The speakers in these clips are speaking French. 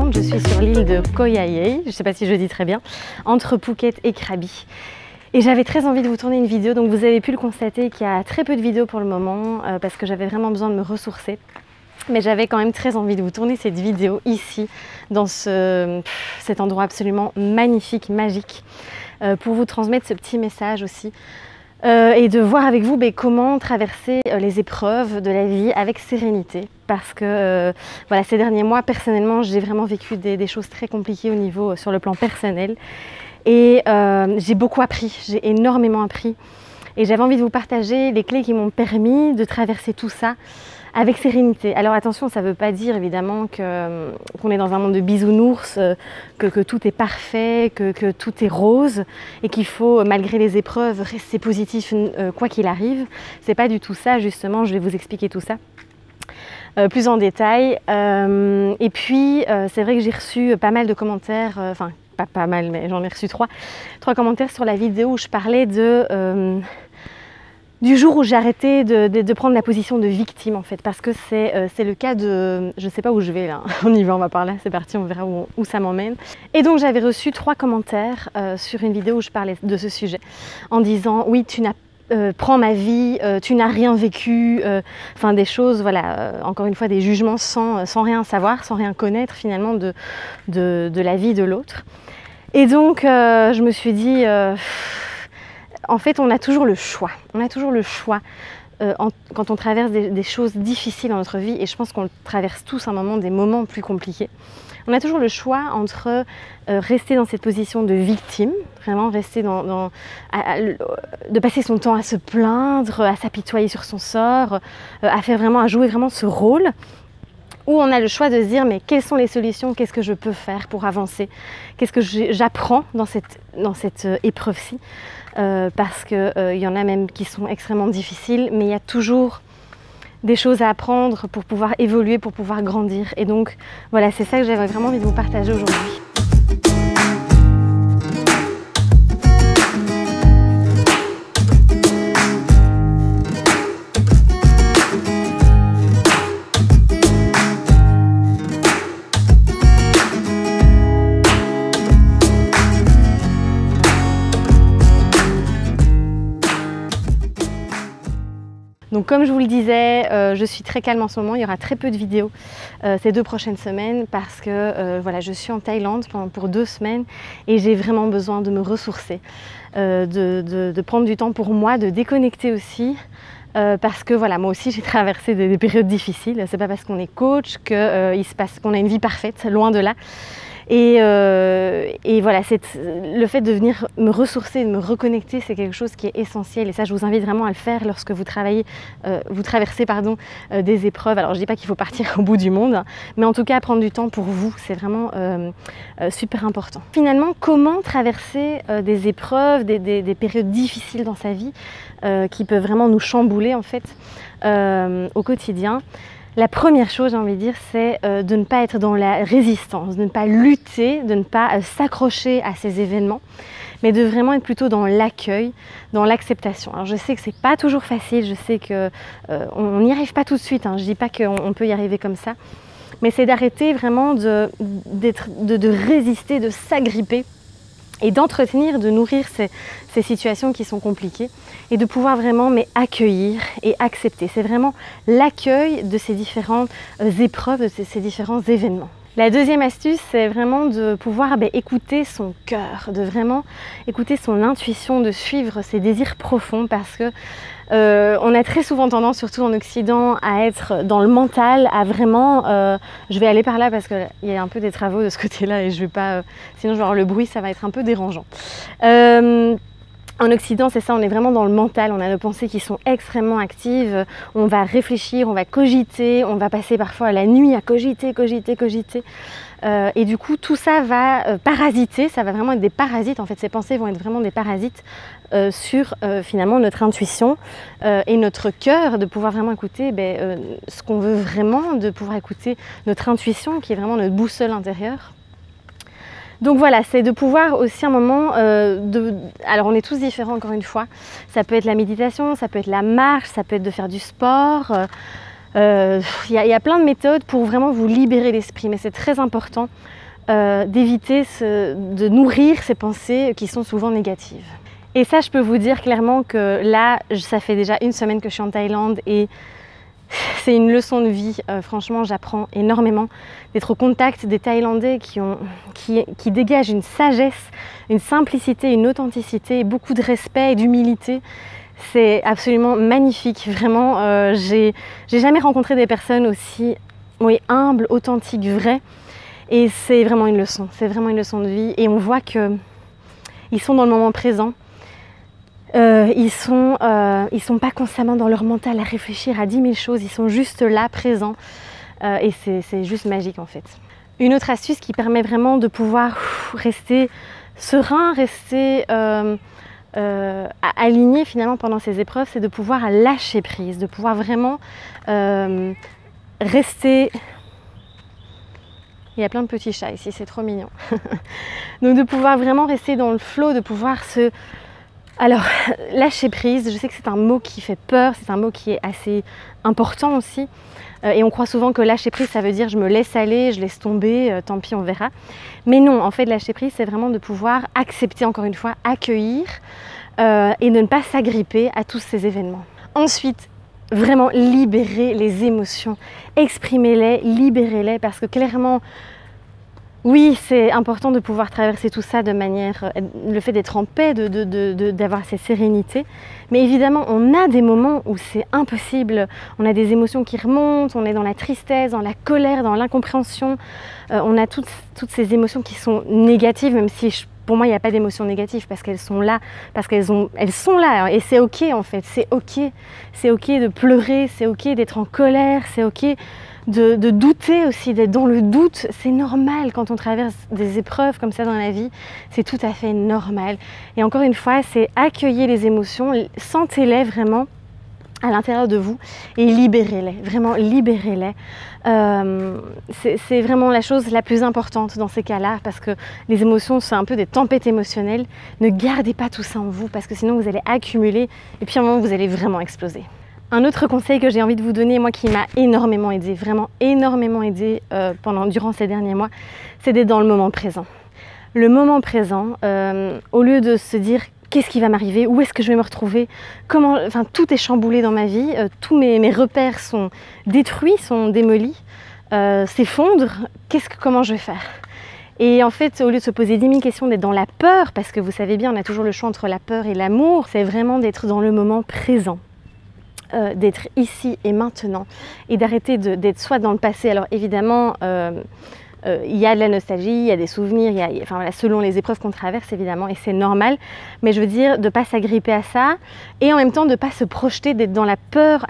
Thaïlande, je suis sur l'île de Koh Yai, je ne sais pas si je dis très bien, entre Phuket et Krabi. Et j'avais très envie de vous tourner une vidéo, donc vous avez pu le constater qu'il y a très peu de vidéos pour le moment, parce que j'avais vraiment besoin de me ressourcer. Mais j'avais quand même très envie de vous tourner cette vidéo ici, dans cet endroit absolument magnifique, magique, pour vous transmettre ce petit message aussi. Et de voir avec vous comment traverser les épreuves de la vie avec sérénité. Parce que voilà, ces derniers mois, personnellement, j'ai vraiment vécu des choses très compliquées au niveau, sur le plan personnel. Et j'ai beaucoup appris, j'ai énormément appris. Et j'avais envie de vous partager les clés qui m'ont permis de traverser tout ça avec sérénité. Alors attention, ça ne veut pas dire évidemment qu'on est dans un monde de bisounours, que tout est parfait, que tout est rose et qu'il faut, malgré les épreuves, rester positif quoi qu'il arrive. C'est pas du tout ça, justement, je vais vous expliquer tout ça plus en détail. Et puis, c'est vrai que j'ai reçu pas mal de commentaires, enfin pas mal, mais j'en ai reçu trois commentaires sur la vidéo où je parlais du jour où j'ai arrêté de prendre la position de victime en fait, parce que c'est le cas de... Je ne sais pas où je vais là, on y va, on va par là, c'est parti, on verra où ça m'emmène. Et donc j'avais reçu 3 commentaires sur une vidéo où je parlais de ce sujet, en disant oui, tu n'as prends ma vie, tu n'as rien vécu, enfin des choses, voilà, encore une fois des jugements sans rien savoir, sans rien connaître finalement de la vie de l'autre. Et donc je me suis dit... En fait, on a toujours le choix. On a toujours le choix quand on traverse des choses difficiles dans notre vie, et je pense qu'on traverse tous un moment, des moments plus compliqués. On a toujours le choix entre rester dans cette position de victime, vraiment rester de passer son temps à se plaindre, à s'apitoyer sur son sort, à jouer vraiment ce rôle. Où on a le choix de se dire mais quelles sont les solutions, qu'est-ce que je peux faire pour avancer, qu'est-ce que j'apprends dans cette épreuve-ci, parce qu'il y en a même qui sont extrêmement difficiles, mais il y a toujours des choses à apprendre pour pouvoir évoluer, pour pouvoir grandir. Et donc voilà, c'est ça que j'avais vraiment envie de vous partager aujourd'hui. Donc comme je vous le disais, je suis très calme en ce moment, il y aura très peu de vidéos ces 2 prochaines semaines parce que voilà, je suis en Thaïlande pour 2 semaines et j'ai vraiment besoin de me ressourcer, de prendre du temps pour moi, de déconnecter aussi. Parce que voilà, moi aussi j'ai traversé des périodes difficiles, c'est pas parce qu'on est coach qu'on a une vie parfaite, loin de là. Et voilà, le fait de venir me ressourcer, de me reconnecter, c'est quelque chose qui est essentiel. Et ça, je vous invite vraiment à le faire lorsque vous traversez des épreuves. Alors, je dis pas qu'il faut partir au bout du monde, hein, mais en tout cas, prendre du temps pour vous, c'est vraiment super important. Finalement, comment traverser des épreuves, des périodes difficiles dans sa vie qui peuvent vraiment nous chambouler en fait au quotidien. La première chose, j'ai envie de dire, c'est de ne pas être dans la résistance, de ne pas lutter, de ne pas s'accrocher à ces événements, mais de vraiment être plutôt dans l'accueil, dans l'acceptation. Alors je sais que c'est pas toujours facile, je sais qu'on n'y arrive pas tout de suite, hein, je dis pas qu'on peut y arriver comme ça, mais c'est d'arrêter vraiment de résister, de s'agripper et d'entretenir, de nourrir ces situations qui sont compliquées et de pouvoir vraiment accueillir et accepter. C'est vraiment l'accueil de ces différentes épreuves, de ces différents événements. La deuxième astuce, c'est vraiment de pouvoir écouter son cœur, de vraiment écouter son intuition, de suivre ses désirs profonds parce que on a très souvent tendance, surtout en Occident, à être dans le mental, à vraiment... je vais aller par là parce qu'il y a un peu des travaux de ce côté-là et je vais pas... sinon je vais avoir le bruit, ça va être un peu dérangeant. En Occident, c'est ça, on est vraiment dans le mental, on a nos pensées qui sont extrêmement actives, on va réfléchir, on va cogiter, on va passer parfois la nuit à cogiter. Et du coup, tout ça va parasiter, ça va vraiment être des parasites, en fait, ces pensées vont être vraiment des parasites sur finalement notre intuition et notre cœur, de pouvoir vraiment écouter ce qu'on veut vraiment, de pouvoir écouter notre intuition qui est vraiment notre boussole intérieure. Donc voilà, c'est de pouvoir aussi un moment, alors on est tous différents encore une fois, ça peut être la méditation, ça peut être la marche, ça peut être de faire du sport, y a plein de méthodes pour vraiment vous libérer l'esprit, mais c'est très important d'éviter de nourrir ces pensées qui sont souvent négatives. Et ça, je peux vous dire clairement que là, ça fait déjà une semaine que je suis en Thaïlande et c'est une leçon de vie. Franchement, j'apprends énormément d'être au contact des Thaïlandais qui dégagent une sagesse, une simplicité, une authenticité, beaucoup de respect et d'humilité. C'est absolument magnifique. Vraiment, j'ai jamais rencontré des personnes aussi humbles, authentiques, vraies. Et c'est vraiment une leçon. C'est vraiment une leçon de vie. Et on voit qu'ils sont dans le moment présent. Ils sont pas constamment dans leur mental à réfléchir à 10 000 choses, ils sont juste là, présents, et c'est juste magique en fait. Une autre astuce qui permet vraiment de pouvoir rester serein, rester aligné finalement pendant ces épreuves, c'est de pouvoir lâcher prise, de pouvoir vraiment rester... Il y a plein de petits chats ici, c'est trop mignon. Donc de pouvoir vraiment rester dans le flow, de pouvoir se... Alors, lâcher prise, je sais que c'est un mot qui fait peur, c'est un mot qui est assez important aussi. Et on croit souvent que lâcher prise, ça veut dire je me laisse aller, je laisse tomber, tant pis, on verra. Mais non, en fait, lâcher prise, c'est vraiment de pouvoir accepter, encore une fois, accueillir et de ne pas s'agripper à tous ces événements. Ensuite, vraiment libérer les émotions, exprimez-les, libérez-les, parce que clairement, oui, c'est important de pouvoir traverser tout ça de manière, le fait d'être en paix, d'avoir cette sérénité. Mais évidemment, on a des moments où c'est impossible. On a des émotions qui remontent, on est dans la tristesse, dans la colère, dans l'incompréhension. On a toutes ces émotions qui sont négatives, même si pour moi, il n'y a pas d'émotions négatives parce qu'elles sont là, elles sont là. Et c'est ok en fait, c'est ok. C'est ok de pleurer, c'est ok d'être en colère, c'est ok de douter aussi, d'être dans le doute. C'est normal quand on traverse des épreuves comme ça dans la vie, c'est tout à fait normal. Et encore une fois, c'est accueillir les émotions, sentez-les vraiment à l'intérieur de vous et libérez-les, vraiment libérez-les. C'est vraiment la chose la plus importante dans ces cas-là, parce que les émotions, c'est un peu des tempêtes émotionnelles. Ne gardez pas tout ça en vous, parce que sinon vous allez accumuler et puis à un moment vous allez vraiment exploser. Un autre conseil que j'ai envie de vous donner, moi qui m'a énormément aidé, vraiment énormément aidé durant ces derniers mois, c'est d'être dans le moment présent. Le moment présent, au lieu de se dire qu'est-ce qui va m'arriver, où est-ce que je vais me retrouver, tout est chamboulé dans ma vie, tous mes repères sont détruits, sont démolis, s'effondrent, comment je vais faire? Et en fait, au lieu de se poser 10 000 questions, d'être dans la peur, parce que vous savez bien, on a toujours le choix entre la peur et l'amour, c'est vraiment d'être dans le moment présent. D'être ici et maintenant et d'arrêter d'être soit dans le passé. Alors évidemment, il y a de la nostalgie, il y a des souvenirs, selon les épreuves qu'on traverse évidemment, et c'est normal, mais je veux dire de ne pas s'agripper à ça et en même temps de ne pas se projeter, d'être dans la peur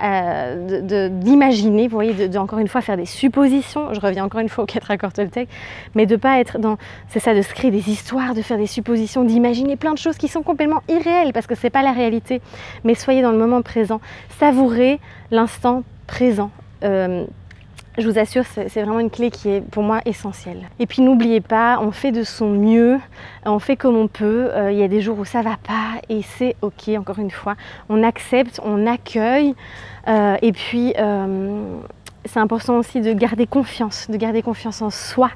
d'imaginer, vous voyez, encore une fois faire des suppositions. Je reviens encore une fois aux 4 accords Toltec, mais de ne pas être dans, c'est ça, de se créer des histoires, de faire des suppositions, d'imaginer plein de choses qui sont complètement irréelles parce que c'est pas la réalité, mais soyez dans le moment présent, savourez l'instant présent. Je vous assure, c'est vraiment une clé qui est pour moi essentielle. Et puis n'oubliez pas, on fait de son mieux, on fait comme on peut. Il y a des jours où ça va pas et c'est ok, encore une fois. On accepte, on accueille. Et puis, c'est important aussi de garder confiance en soi.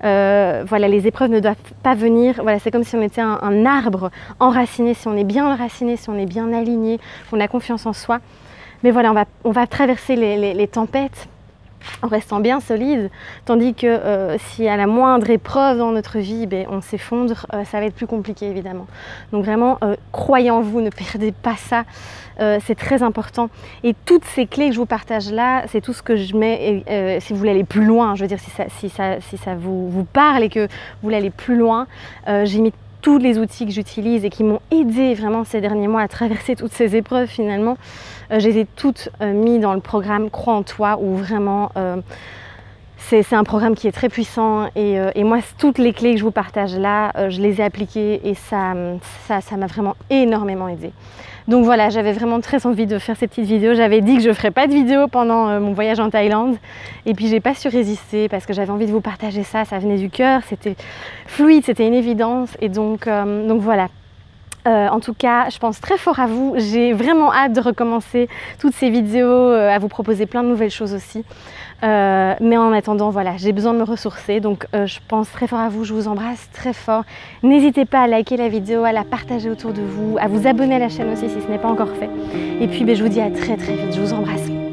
Voilà, les épreuves ne doivent pas venir, voilà, c'est comme si on était un arbre enraciné, si on est bien enraciné, si on est bien aligné, qu'on a confiance en soi. Mais voilà, on va traverser les tempêtes en restant bien solide, tandis que si à la moindre épreuve dans notre vie, on s'effondre, ça va être plus compliqué évidemment. Donc vraiment, croyez en vous, ne perdez pas ça, c'est très important. Et toutes ces clés que je vous partage là, c'est tout ce que je mets, si vous voulez aller plus loin, je veux dire si ça vous parle et que vous voulez aller plus loin, j'ai mis tous les outils que j'utilise et qui m'ont aidé vraiment ces derniers mois à traverser toutes ces épreuves finalement, je les ai toutes mis dans le programme Crois en toi, où vraiment c'est un programme qui est très puissant et moi toutes les clés que je vous partage là, je les ai appliquées et ça m'a vraiment énormément aidé. Donc voilà, j'avais vraiment très envie de faire ces petites vidéos. J'avais dit que je ne ferais pas de vidéo pendant mon voyage en Thaïlande. Et puis j'ai pas su résister parce que j'avais envie de vous partager ça. Ça venait du cœur, c'était fluide, c'était une évidence. Et donc voilà. En tout cas, je pense très fort à vous. J'ai vraiment hâte de recommencer toutes ces vidéos, à vous proposer plein de nouvelles choses aussi. Mais en attendant, voilà, j'ai besoin de me ressourcer. Donc je pense très fort à vous, je vous embrasse très fort. N'hésitez pas à liker la vidéo, à la partager autour de vous, à vous abonner à la chaîne aussi si ce n'est pas encore fait. Et puis je vous dis à très vite, je vous embrasse.